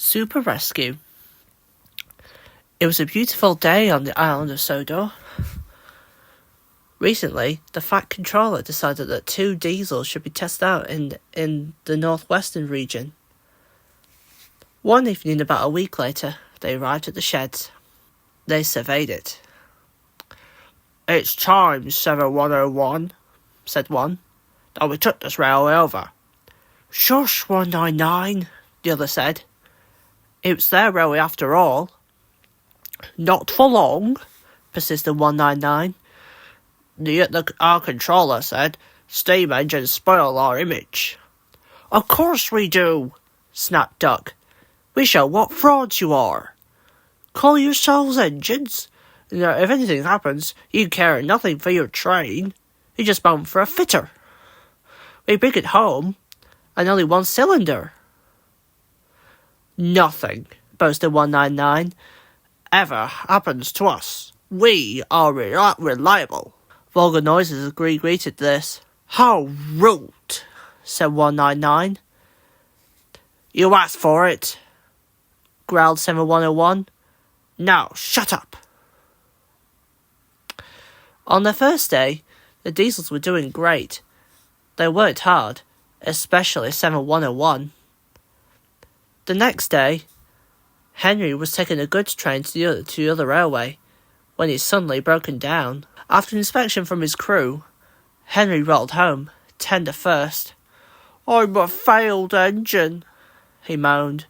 Super Rescue. It was a beautiful day on the island of Sodor. Recently, the Fat Controller decided that 2 diesels should be tested out in the northwestern region. One evening, about a week later, they arrived at the sheds. They surveyed it. "It's time, 7101, said one, "that we took this railway over." "Shush, 199, the other said. "It's their railway after all." "Not for long," persisted 199. Our controller said, "Steam engines spoil our image." "Of course we do," snapped Duck. "We show what frauds you are. Call yourselves engines. If anything happens, you care nothing for your train. You just bound for a fitter. We bring it home, and only 1 cylinder. "Nothing," boasted 199, "ever happens to us. We are reliable." Vulgar noises greeted this. "How rude," said 199. "You asked for it," growled 7101. "Now shut up." On their first day, the diesels were doing great. They worked hard, especially 7101. The next day, Henry was taking a goods train to the other railway when he suddenly broken down. After inspection from his crew, Henry rolled home, tender first. "I'm a failed engine," he moaned.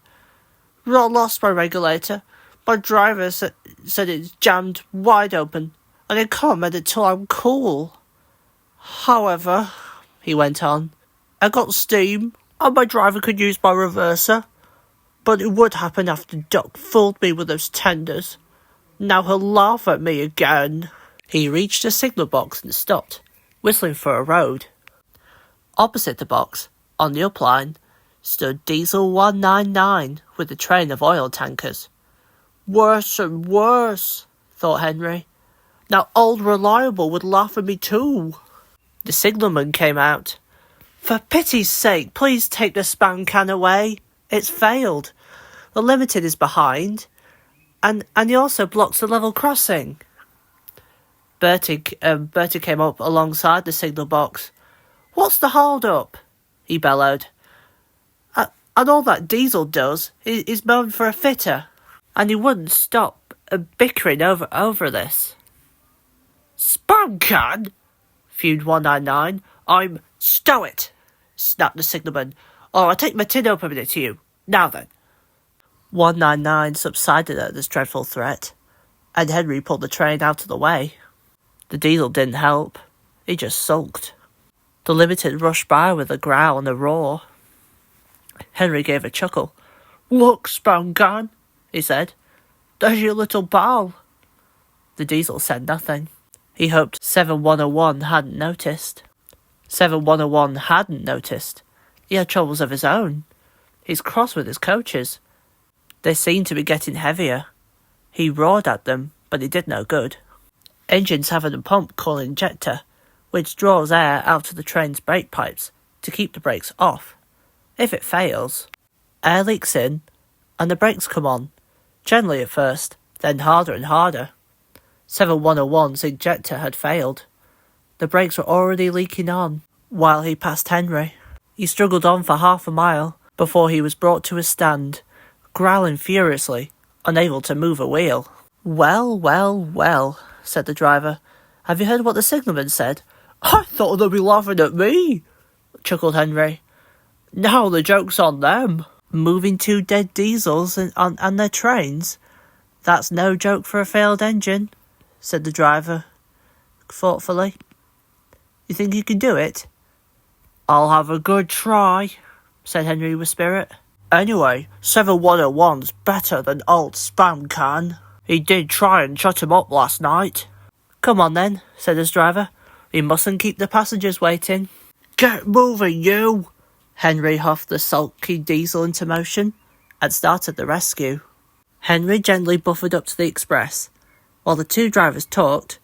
"Lost my regulator. My driver said it's jammed wide open, and I can't mend it till I'm cool. However," he went on, "I got steam, and my driver could use my reverser. But it would happen after Duck fooled me with those tenders. Now he'll laugh at me again." He reached a signal box and stopped, whistling for a road. Opposite the box, on the upline, stood Diesel 199 with a train of oil tankers. "Worse and worse," thought Henry. "Now old Reliable would laugh at me too." The signalman came out. "For pity's sake, please take the spam can away. It's failed. The limited is behind, and he also blocks the level crossing." Bertie came up alongside the signal box. "What's the hold-up?" he bellowed. "And all that diesel does is moan for a fitter, and he wouldn't stop bickering over this." "Spam can?" fumed 199. "Stow it," snapped the signalman, "or I'll take my tin opener to you. Now then." 199 subsided at this dreadful threat, and Henry pulled the train out of the way. The diesel didn't help. He just sulked. The limited rushed by with a growl and a roar. Henry gave a chuckle. "Look, spam can," he said. "There's your little pal." The diesel said nothing. He hoped 7101 hadn't noticed. 7101 hadn't noticed. He had troubles of his own. He's cross with his coaches. They seemed to be getting heavier. He roared at them, but it did no good. Engines have a pump called injector, which draws air out of the train's brake pipes to keep the brakes off. If it fails, air leaks in, and the brakes come on, gently at first, then harder and harder. 7101's injector had failed. The brakes were already leaking on, while he passed Henry. He struggled on for half a mile before he was brought to a stand, growling furiously, unable to move a wheel. Well, said the driver. "Have you heard what the signalman said?" "I thought they'd be laughing at me," chuckled Henry. "Now the joke's on them." "Moving 2 dead diesels and their trains? That's no joke for a failed engine," said the driver, thoughtfully. "You think you can do it?" "I'll have a good try," said Henry with spirit. "Anyway, 7101's better than old spam can. He did try and shut him up last night." "Come on then," said his driver. "We mustn't keep the passengers waiting." "Get moving, you!" Henry huffed the sulky diesel into motion and started the rescue. Henry gently buffered up to the express. While the 2 drivers talked,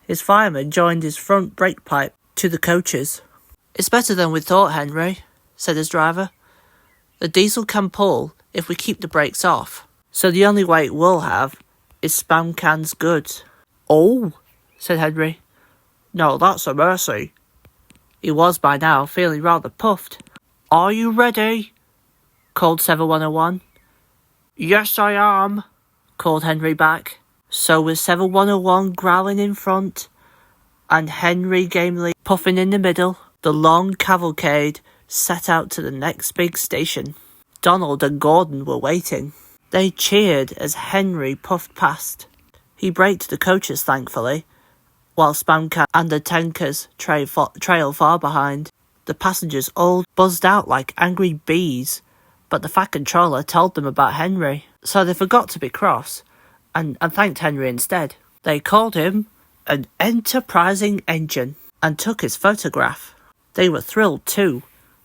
his fireman joined his front brake pipe to the coaches. "It's better than we thought, Henry," said his driver. "The diesel can pull if we keep the brakes off. So the only way it will have is spam canned goods. Oh, said Henry. No, that's a mercy. He was by now feeling rather puffed. Are you ready? Called 7101. Yes, I am, called Henry back. So was 7101 growling in front, and Henry gamely puffing in the middle. The long cavalcade set out to the next big station. Donald and Gordon were waiting. They cheered as Henry puffed past. He braked the coaches, thankfully, while Spamcat and the tankers trail far behind. The passengers all buzzed out like angry bees, but the Fat Controller told them about Henry, so they forgot to be cross, and thanked Henry instead. They called him an enterprising engine, and took his photograph. They were thrilled too,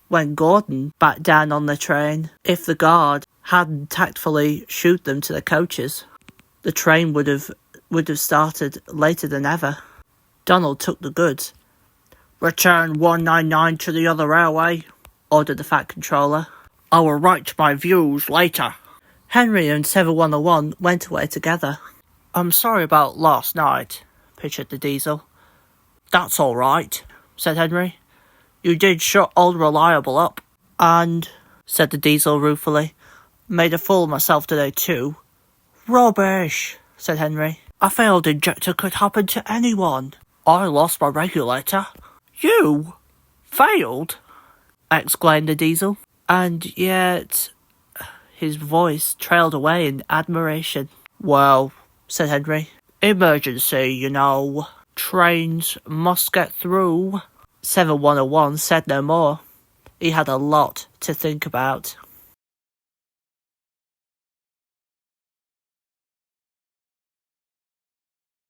when Gordon backed down on the train. If the guard hadn't tactfully shooed them to the coaches, the train would have started later than ever. Donald took the goods. Return 199 to the other railway, ordered the Fat Controller. I will write my views later. Henry and 7101 went away together. I'm sorry about last night, pictured the Diesel. That's all right, said Henry. You did shut old Reliable up, and, said the Diesel ruefully, made a fool of myself today too. Rubbish, said Henry. A failed injector could happen to anyone. I lost my regulator. You? Failed? Exclaimed the Diesel. And yet, his voice trailed away in admiration. Well, said Henry, emergency, you know. Trains must get through. 7101 said no more. He had a lot to think about.